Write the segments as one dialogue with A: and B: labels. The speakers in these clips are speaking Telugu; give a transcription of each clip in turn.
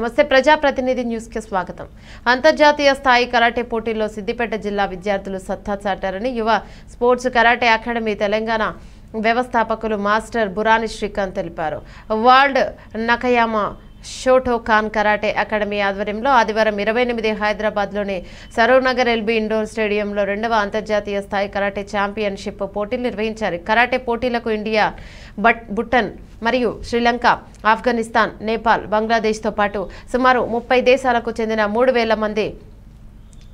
A: నమస్తే ప్రజాప్రతినిధి న్యూస్ కి స్వాగతం. అంతర్జాతీయ స్థాయి కరాటే పోటీల్లో సిద్దిపేట జిల్లా విద్యార్థులు సత్తా చాటారని యువ స్పోర్ట్స్ కరాటే అకాడమీ తెలంగాణ వ్యవస్థాపకులు మాస్టర్ బురాని శ్రీకాంత్ తెలిపారు. వరల్డ్ నకయామా షోటోకాన్ కరాటే అకాడమీ ఆధ్వర్యంలో ఆదివారం 28 హైదరాబాద్లోని సరూర్నగర్ ఎల్బీ ఇండోర్ స్టేడియంలో 2వ అంతర్జాతీయ స్థాయి కరాటే ఛాంపియన్షిప్ పోటీలు నిర్వహించారు. కరాటే పోటీలకు ఇండియా, భూటాన్ మరియు శ్రీలంక, ఆఫ్ఘనిస్తాన్, నేపాల్, బంగ్లాదేశ్తో పాటు సుమారు 30 దేశాలకు చెందిన 3000 మంది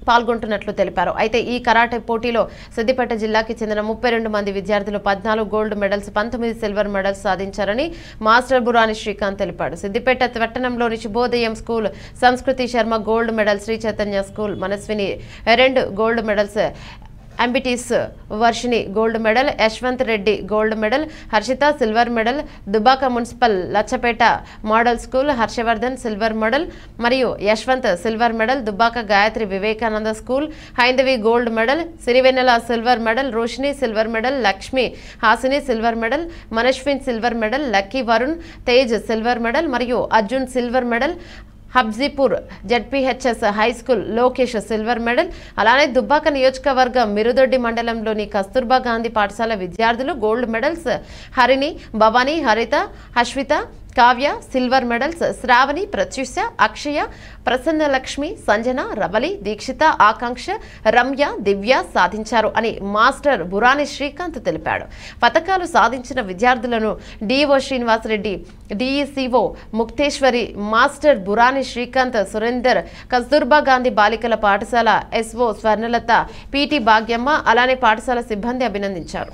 A: పాల్గొంటున్నట్లు తెలిపారు. అయితే ఈ కరాటే పోటీలో సిద్దిపేట జిల్లాకి చెందిన 32 మంది విద్యార్థులు 14 గోల్డ్ మెడల్స్, 19 సిల్వర్ మెడల్స్ సాధించారని మాస్టర్ బురాని శ్రీకాంత్ తెలిపాడు. సిద్దిపేట పట్టణంలోని Shubhodayam school, Sanskriti Sharma gold medal, Sri Chaitanya school, Manaswini 2 gold medals, అంబిటీస్ Varshini gold medal, Yashwanth Reddy gold medal, Harshitha silver medal, Dubbaka municipal Lachhapet model school Harshavardhan silver medal మరియు Yashwanth silver medal, Dubbaka Gayatri Vivekananda school Haindavi gold medal, Sirivennela silver medal, Roshini silver medal, Lakshmi Hasini silver medal, మనశ్విన్ silver medal, Lucky Varun Tej silver medal మరియు Arjun silver medal, Habshipur ZPHS high school Lokesh silver medal, అలానే దుబ్బాక నియోజకవర్గం మిరుదొడ్డి మండలంలోని కస్తూర్బా గాంధీ పాఠశాల విద్యార్థులు గోల్డ్ మెడల్స్, హరిణి, భవానీ, హరిత, అశ్విత, కావ్య సిల్వర్ మెడల్స్, శ్రావణి, ప్రత్యూష, అక్షయ, ప్రసన్నలక్ష్మి, సంజన, రవలి, దీక్షిత, ఆకాంక్ష, రమ్య, దివ్య సాధించారు అని మాస్టర్ బురాని శ్రీకాంత్ తెలిపాడు. పతకాలు సాధించిన విద్యార్థులను డిఓ శ్రీనివాసరెడ్డి, డిఈసిఓ ముక్తేశ్వరి, మాస్టర్ బురాని శ్రీకాంత్, సురేందర్, కస్తూర్బా గాంధీ బాలికల పాఠశాల ఎస్ఓ స్వర్ణలత, పిటి భాగ్యమ్మ, అలానే పాఠశాల సిబ్బంది అభినందించారు.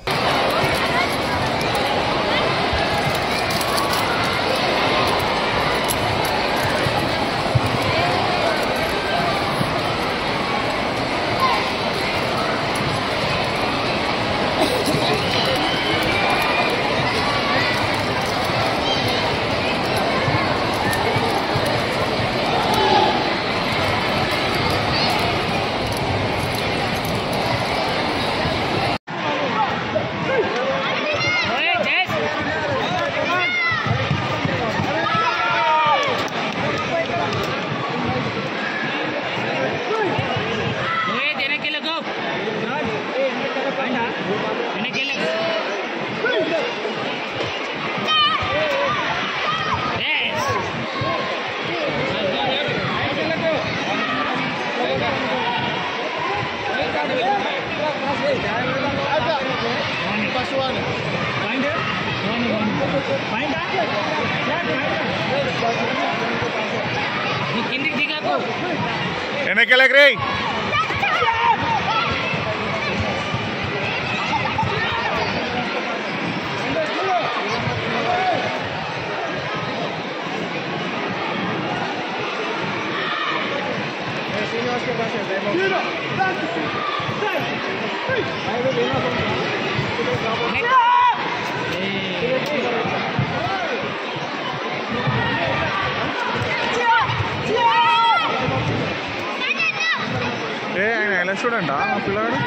B: చూడండి పిల్లగాడు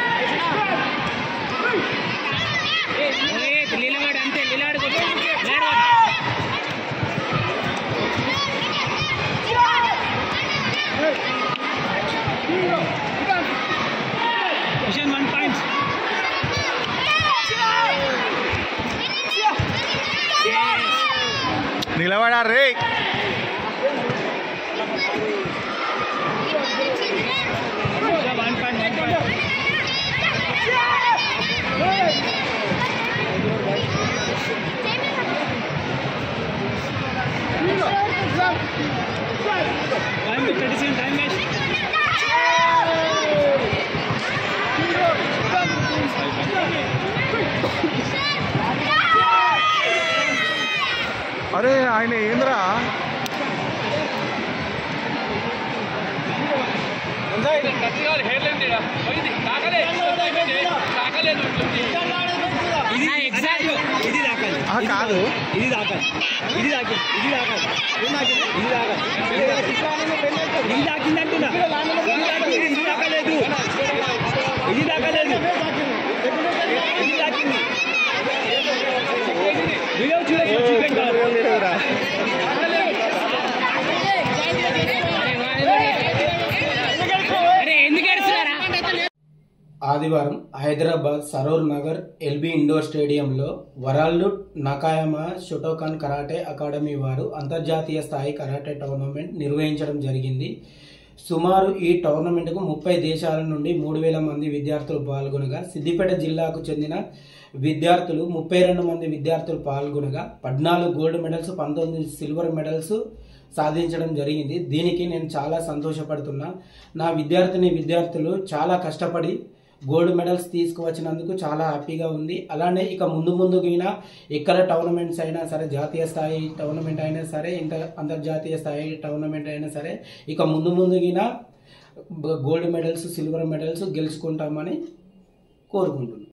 B: నిలబడారు రే. అరే ఆయన ఏంద్రా కాదు ఇది దాకాలి ఇది దాకి ఇది దాకాలి ఇది దాకాలి ఇది దాకిందంటున్నా ఇది దాకలేదు ఇది దాకలేదు ఇది దాకింది వీడియో చూడండి
C: ఆదివారం హైదరాబాద్ సరోర్ నగర్ ఎల్బీ ఇండోర్ స్టేడియంలో వరల్డ్ నకాయమా షోటోకాన్ కరాటే అకాడమీ వారు అంతర్జాతీయ స్థాయి కరాటే టోర్నమెంట్ నిర్వహించడం జరిగింది. సుమారు ఈ టోర్నమెంట్కు 30 దేశాల నుండి 3,000 మంది విద్యార్థులు పాల్గొనగా సిద్దిపేట జిల్లాకు చెందిన విద్యార్థులు 32 మంది విద్యార్థులు పాల్గొనగా 14 గోల్డ్ మెడల్స్ 19 సిల్వర్ మెడల్స్ సాధించడం జరిగింది. దీనికి నేను చాలా సంతోషపడుతున్నా. నా విద్యార్థులు చాలా కష్టపడి గోల్డ్ మెడల్స్ తీసుకువచ్చినందుకు చాలా హ్యాపీగా ఉంది. అలానే ఇక ముందుగిన ఎక్కడ టోర్నమెంట్స్ అయినా సరే, జాతీయ స్థాయి టోర్నమెంట్ అయినా సరే, అంతర్జాతీయ స్థాయి టోర్నమెంట్ అయినా సరే, ఇక ముందుగిన గోల్డ్ మెడల్స్ సిల్వర్ మెడల్స్ గెలుచుకుంటామని కోరుకుంటున్నాను.